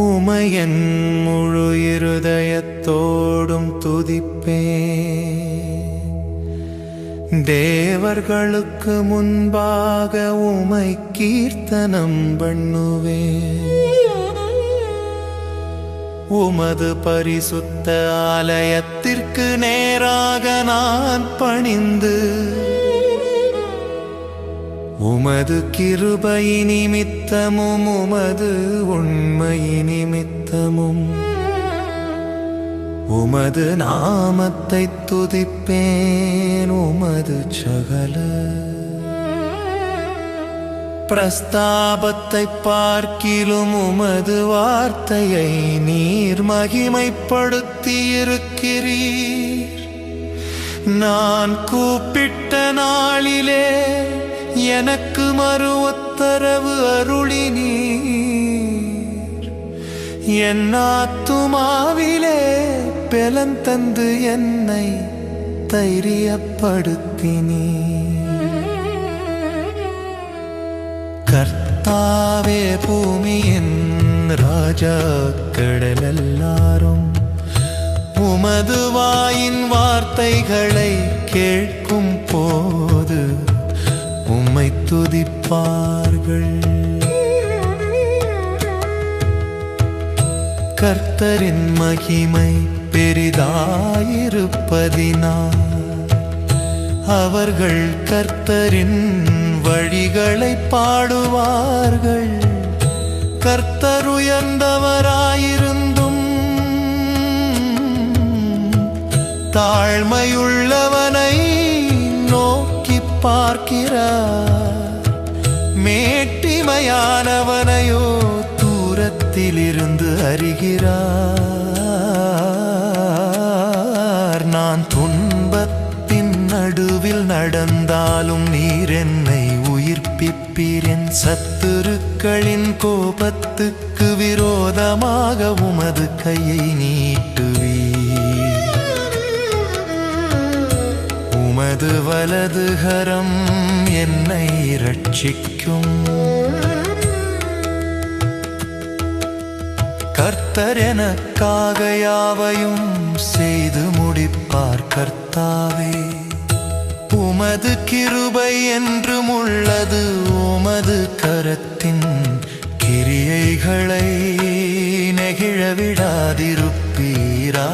உமையன் முழு இருதயத்தோடும் துதிப்பே, தேவர்களுக்கு முன்பாக உமை கீர்த்தனம் பண்ணுவே. உமது பரிசுத்த ஆலயத்திற்கு நேராக நான் பணிந்து, உமது கிருபை நிமித்தமும் உமது உண்மை நிமித்தமும் உமது நாமத்தை துதிப்பேன். உமது சகல பிரஸ்தாபத்தை பார்க்கிலும் உமது வார்த்தையை நீர் மகிமைப்படுத்தியிருக்கிறீர். நான் கூப்பிட்ட நாளிலே எனக்கு மறு உத்தரவு அருளினீர். என் ஆத்துமாவிலே பெலன் தந்து என்னை தைரியப்படுத்தினீர். கர்த்தாவே, பூமியின் ராஜாக்கள் எல்லாரும் உமது வாயின் வார்த்தைகளை கேட்கும் போது உம்மை துதிப்பார்கள். கர்த்தரின் மகிமை பெரிதாயிருப்பதினால் அவர்கள் கர்த்தரின் வழிகளை பாடுவார்கள். கர்த்தர் உயர்ந்தவராயிருந்தும் தாழ்மையுள்ளவனை நோக்கி பார்க்கிறார். மேட்டிமையானவனையோ தூரத்திலிருந்து அறிகிறார். நான் துன்பத்தின் நடுவில் நடந்தாலும் நீர் என்னை உயிர்ப்பிப்பீர். என் சத்துருக்களின் கோபத்துக்கு விரோதமாக உமது கையை நீட்டுவீர். உமது வலதுகரம் என்னை இரட்சிக்கும். கர்த்தர் எனக்காக யாவையும் செய்து முடிப்பார். கர்த்தாவே, உமது கிருபை என்றும் உள்ளது. உமது கரத்தின் கிரியைகளை நெகிழ விடாதிருப்பீரா.